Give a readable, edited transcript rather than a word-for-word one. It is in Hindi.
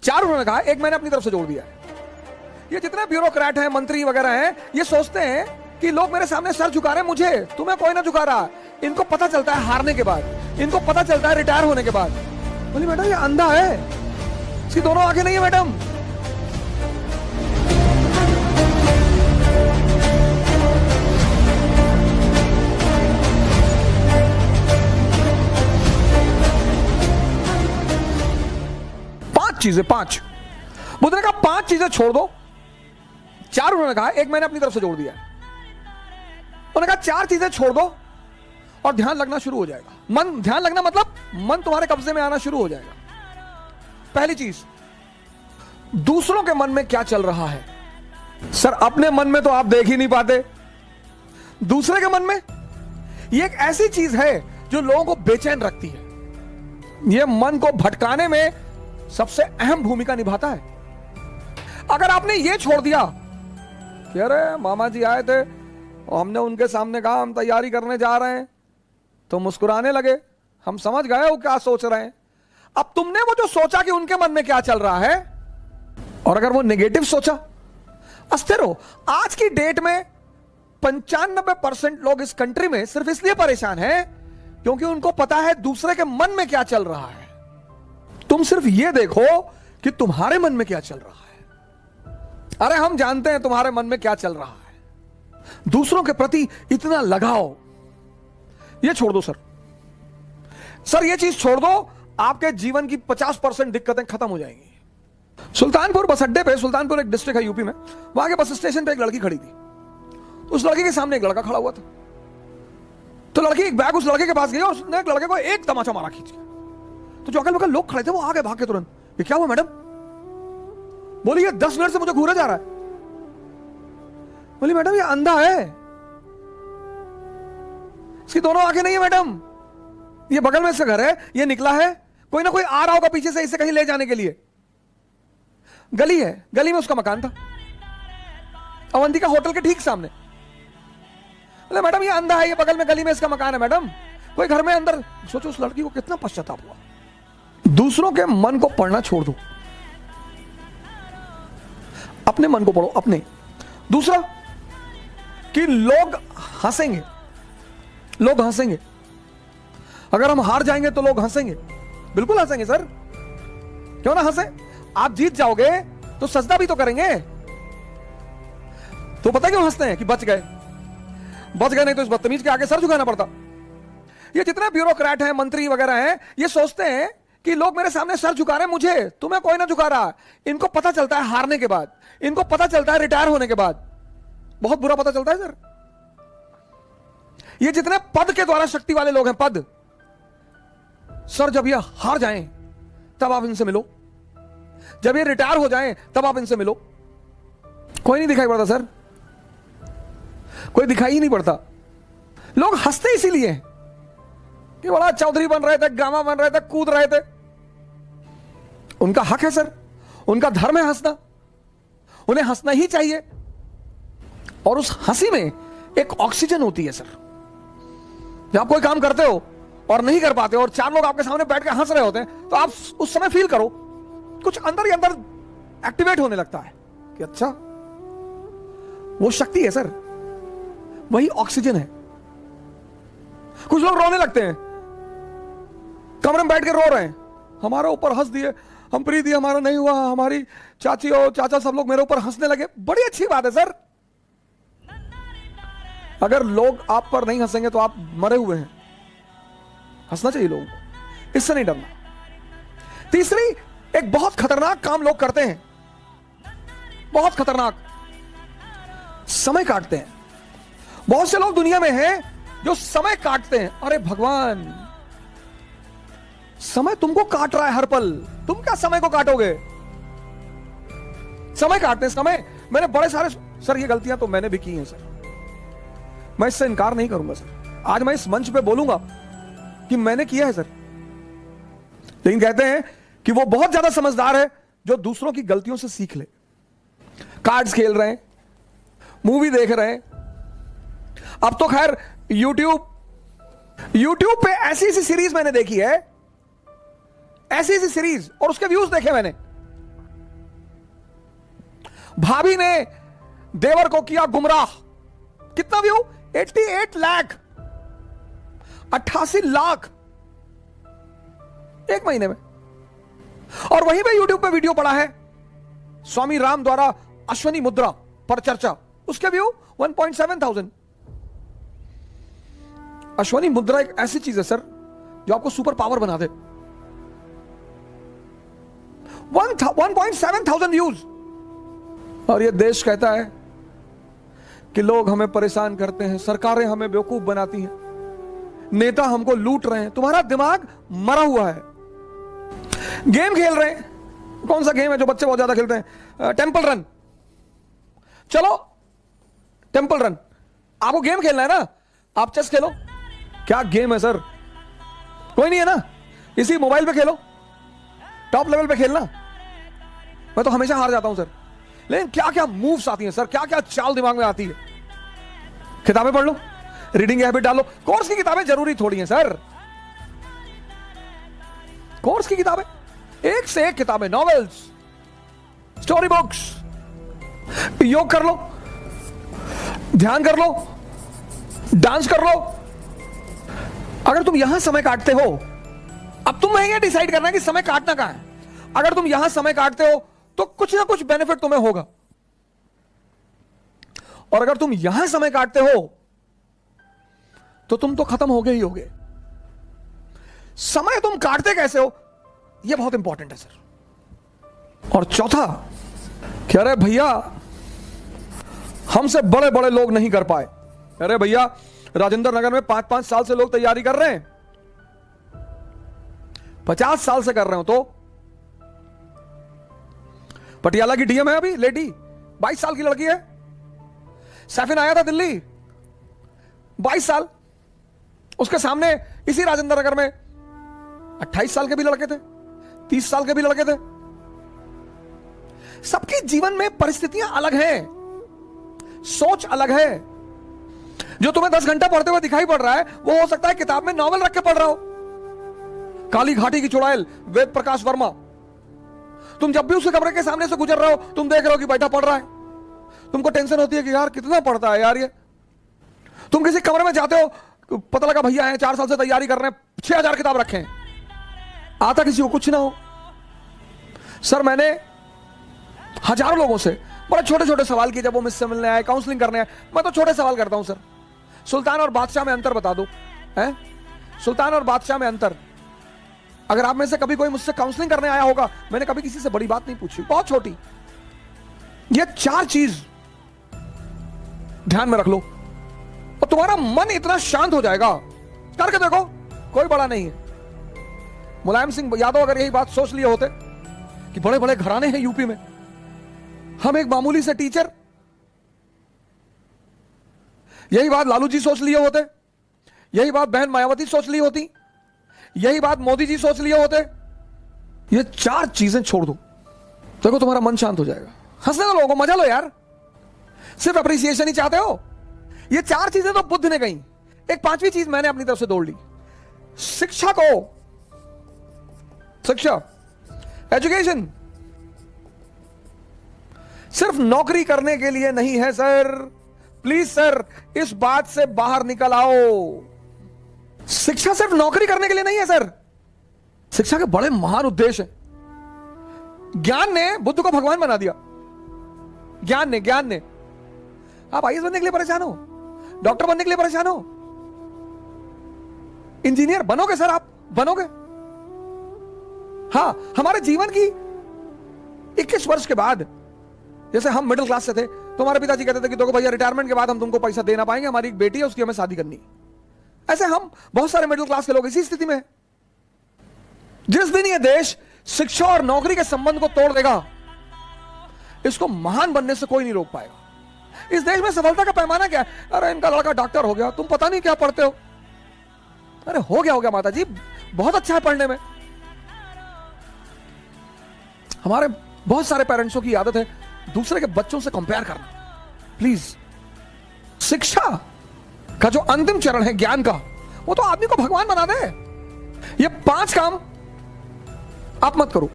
4 उन्होंने कहा, एक मैंने अपनी तरफ से जोड़ दिया है। ये जितने ब्यूरोक्रेट हैं, मंत्री वगैरह हैं, ये सोचते हैं कि लोग मेरे सामने सर झुका रहे हैं, मुझे तुम्हें कोई ना झुका रहा। इनको पता चलता है हारने के बाद, इनको पता चलता है रिटायर होने के बाद। बोली मैडम ये अंधा है, इसकी दोनों आंखें नहीं है मैडम। चीजें 5 बुद्ध ने कहा 5 चीजें छोड़ दो। 4 उन्होंने कहा, एक मैंने अपनी तरफ से जोड़ दिया है। उन्होंने कहा 4 चीजें छोड़ दो और ध्यान लगना शुरू हो जाएगा। मन ध्यान लगना मतलब मन तुम्हारे कब्जे में आना शुरू हो जाएगा। पहली चीज, दूसरों के मन में क्या चल रहा है। सर अपने मन में तो आप देख ही नहीं पाते, दूसरे के मन में यह एक ऐसी चीज है जो लोगों को बेचैन रखती है। यह मन को भटकाने में सबसे अहम भूमिका निभाता है। अगर आपने यह छोड़ दिया कि अरे मामा जी आए थे और हमने उनके सामने कहा हम तैयारी करने जा रहे हैं, तो मुस्कुराने लगे, हम समझ गए वो क्या सोच रहे हैं। अब तुमने वो जो सोचा कि उनके मन में क्या चल रहा है, और अगर वो नेगेटिव सोचा, अस्थिर हो। आज की डेट में 95% लोग इस कंट्री में सिर्फ इसलिए परेशान हैं क्योंकि उनको पता है दूसरे के मन में क्या चल रहा है। तुम सिर्फ यह देखो कि तुम्हारे मन में क्या चल रहा है। अरे हम जानते हैं तुम्हारे मन में क्या चल रहा है। दूसरों के प्रति इतना लगाव, यह छोड़ दो सर यह चीज छोड़ दो, आपके जीवन की 50% दिक्कतें खत्म हो जाएंगी। सुल्तानपुर बस अड्डे पे, सुल्तानपुर एक डिस्ट्रिक्ट है यूपी में, वहां के बस स्टेशन पे एक लड़की खड़ी थी। तो उस लड़की के सामने एक लड़का खड़ा हुआ था। तो लड़की एक बैग उस लड़के के पास गई और उसने एक लड़के को एक तमाचा मारा खींच के। तो जो अगल बगल लोग खड़े थे वो आगे भाग के तुरंत, ये क्या हुआ मैडम? बोली ये 10 मिनट से मुझे घूरे जा रहा है। बोली मैडम ये अंधा है, इसकी दोनों आंखें नहीं है मैडम। ये बगल में से घर है, ये निकला है, कोई ना कोई आ रहा होगा पीछे से इसे कहीं ले जाने के लिए। गली है, गली में उसका मकान था, अवंतिका होटल के ठीक सामने। बोले मैडम ये अंधा है, ये बगल में गली में इसका मकान है मैडम, कोई घर में अंदर। सोचो उस लड़की को कितना पश्चाताप हुआ। दूसरों के मन को पढ़ना छोड़ दो, अपने मन को पढ़ो अपने। दूसरा कि लोग हंसेंगे, लोग हंसेंगे। अगर हम हार जाएंगे तो लोग हंसेंगे, बिल्कुल हंसेंगे सर, क्यों ना हंसे। आप जीत जाओगे तो सजदा भी तो करेंगे। तो पता क्यों हंसते हैं कि बच गए, नहीं तो इस बदतमीज के आगे सर झुकाना पड़ता। ये जितने ब्यूरोक्रेट हैं, मंत्री वगैरह हैं, ये सोचते हैं कि लोग मेरे सामने सर झुका रहे हैं, मुझे तुम्हें कोई ना झुका रहा। इनको पता चलता है हारने के बाद, इनको पता चलता है रिटायर होने के बाद, बहुत बुरा पता चलता है सर। ये जितने पद के द्वारा शक्ति वाले लोग हैं, पद, सर जब ये हार जाएं तब आप इनसे मिलो, जब ये रिटायर हो जाएं तब आप इनसे मिलो। कोई नहीं दिखाई पड़ता सर, कोई दिखाई ही नहीं पड़ता। लोग हंसते इसीलिए कि बड़ा चौधरी बन रहे थे, गामा बन रहे थे, कूद रहे थे। उनका हक है सर, उनका धर्म है हंसना, उन्हें हंसना ही चाहिए। और उस हंसी में एक ऑक्सीजन होती है सर। जब आप कोई काम करते हो और नहीं कर पाते हो और 4 लोग आपके सामने बैठ के हंस रहे होते हैं, तो आप उस समय फील करो कुछ अंदर ही अंदर एक्टिवेट होने लगता है कि अच्छा वो शक्ति है सर, वही ऑक्सीजन है। कुछ लोग रोने लगते हैं, कमरे में बैठ के रो रहे हैं, हमारे ऊपर हंस दिए, हम प्रीति हमारा नहीं हुआ, हमारी चाची और चाचा सब लोग मेरे ऊपर हंसने लगे। बड़ी अच्छी बात है सर। अगर लोग आप पर नहीं हंसेंगे तो आप मरे हुए हैं। हंसना चाहिए लोगों को, इससे नहीं डरना। तीसरी, एक बहुत खतरनाक काम लोग करते हैं, बहुत खतरनाक, समय काटते हैं। बहुत से लोग दुनिया में हैं जो समय काटते हैं। अरे भगवान, समय तुमको काट रहा है हर पल, तुम क्या समय को काटोगे? समय काटते हैं, समय। मैंने बड़े सारे सर, ये गलतियां तो मैंने भी की हैं सर, मैं इससे इनकार नहीं करूंगा सर। आज मैं इस मंच पे बोलूंगा कि मैंने किया है सर। लेकिन कहते हैं कि वो बहुत ज्यादा समझदार है जो दूसरों की गलतियों से सीख ले। कार्ड्स खेल रहे हैं, मूवी देख रहे हैं, अब तो खैर यूट्यूब पे ऐसी सीरीज मैंने देखी है, ऐसी सीरीज, और उसके व्यूज देखे मैंने। भाभी ने देवर को किया गुमराह। कितना व्यू? 88 लाख, 88 लाख एक महीने में। और वहीं पे यूट्यूब पे वीडियो पड़ा है स्वामी राम द्वारा अश्वनी मुद्रा पर चर्चा, उसके व्यू 1.7 थाउजेंड। अश्वनी मुद्रा एक ऐसी चीज है सर जो आपको सुपर पावर बना दे। 1.7 थाउजेंड व्यूज। और ये देश कहता है कि लोग हमें परेशान करते हैं, सरकारें हमें बेवकूफ बनाती हैं, नेता हमको लूट रहे हैं। तुम्हारा दिमाग मरा हुआ है। गेम खेल रहे हैं, कौन सा गेम है जो बच्चे बहुत ज्यादा खेलते हैं? Temple run. चलो टेंपल रन, आपको गेम खेलना है ना, आप चेस खेलो। क्या गेम है सर? कोई नहीं है ना, इसी मोबाइल पे खेलो, टॉप लेवल पे खेलना। मैं तो हमेशा हार जाता हूं सर। लेकिन क्या क्या मूव्स आती हैं सर, क्या क्या चाल दिमाग में आती है। किताबें पढ़ लो, रीडिंग हैबिट डालो। कोर्स की किताबें जरूरी थोड़ी हैं सर। कोर्स की किताबें, एक से एक किताबें, नॉवेल्स, स्टोरी बुक्स। योग कर लो, ध्यान कर लो, डांस कर लो। अगर तुम यहां समय काटते हो, अब तुम ये डिसाइड करना है कि समय काटना कहां है। अगर तुम यहां समय काटते हो तो कुछ ना कुछ बेनिफिट तुम्हें होगा, और अगर तुम यहां समय काटते हो तो तुम तो खत्म हो गए ही होगे। समय तुम काटते कैसे हो, यह बहुत इंपॉर्टेंट है सर। और चौथा कि अरे भैया हमसे बड़े बड़े लोग नहीं कर पाए। अरे भैया राजेंद्र नगर में 5-5 साल से लोग तैयारी कर रहे हैं, 50 साल से कर रहे हो। तो पटियाला की डीएम है अभी लेडी, 22 साल की लड़की है। सैफिन आया था दिल्ली, 22 साल। उसके सामने इसी राजेंद्र नगर में 28 साल के भी लड़के थे, 30 साल के भी लड़के थे। सबके जीवन में परिस्थितियां अलग हैं, सोच अलग है। जो तुम्हें 10 घंटा पढ़ते हुए दिखाई पड़ रहा है, वो हो सकता है किताब में नॉवल रख के पढ़ रहा हो। काली घाटी की चुड़ैल, वेद प्रकाश वर्मा। तुम जब भी उसके कमरे के सामने से गुजर रहे हो, तुम देख रहे हो कि बैठा पढ़ रहा है। तुमको टेंशन होती है कि यार कितना पढ़ता है यार ये। तुम किसी कमरे में जाते हो, पता लगा भैया है 4 साल से तैयारी कर रहे हैं, 6000 किताब रखे हैं, आता किसी को कुछ ना हो। सर मैंने हजारों लोगों से बड़े छोटे छोटे सवाल किए जब वो मुझसे मिलने आए, काउंसलिंग करने आए। मैं तो छोटे सवाल करता हूं सर, सुल्तान और बादशाह में अंतर बता दो, है सुल्तान और बादशाह में अंतर। अगर आप में से कभी कोई मुझसे काउंसलिंग करने आया होगा, मैंने कभी किसी से बड़ी बात नहीं पूछी, बहुत छोटी। ये 4 चीज ध्यान में रख लो और तुम्हारा मन इतना शांत हो जाएगा। करके देखो, कोई बड़ा नहीं है। मुलायम सिंह यादव अगर यही बात सोच लिए होते कि बड़े बड़े घराने हैं यूपी में, हम एक मामूली से टीचर, यही बात लालू जी सोच लिए होते, यही बात बहन मायावती सोच ली होती, यही बात मोदी जी सोच लिए होते। ये 4 चीजें छोड़ दो, देखो तुम्हारा मन शांत हो जाएगा। हंसने दो लोगों को, मजा लो यार। सिर्फ अप्रिसिएशन ही चाहते हो। ये 4 चीजें तो बुद्ध ने कही, एक 5वीं चीज मैंने अपनी तरफ से जोड़ ली। शिक्षा को, शिक्षा, एजुकेशन सिर्फ नौकरी करने के लिए नहीं है सर। प्लीज सर, इस बात से बाहर निकल आओ। शिक्षा सिर्फ नौकरी करने के लिए नहीं है सर। शिक्षा के बड़े महान उद्देश्य हैं। ज्ञान ने बुद्ध को भगवान बना दिया। ज्ञान ने आप आईएएस बनने के लिए परेशान हो, डॉक्टर बनने के लिए परेशान हो, इंजीनियर बनोगे सर, आप बनोगे। हां, हमारे जीवन की 21 वर्ष के बाद, जैसे हम मिडिल क्लास से थे तो हमारे पिताजी कहते थे कि देखो भैया रिटायरमेंट के बाद हम तुमको पैसा दे ना पाएंगे, हमारी एक बेटी है उसकी हमें शादी करनी। ऐसे हम बहुत सारे मिडिल क्लास के लोग इसी स्थिति में हैं। जिस दिन ये देश शिक्षा और नौकरी के संबंध को तोड़ देगा, इसको महान बनने से कोई नहीं रोक पाएगा। इस देश में सफलता का पैमाना क्या है? अरे इनका लड़का डॉक्टर हो गया, तुम पता नहीं क्या पढ़ते हो। अरे हो गया माता जी, बहुत अच्छा है पढ़ने में। हमारे बहुत सारे पेरेंट्सों की आदत है दूसरे के बच्चों से कंपेयर करना। प्लीज, शिक्षा का जो अंतिम चरण है ज्ञान का, वो तो आदमी को भगवान बना दे। ये 5 काम आप मत करो।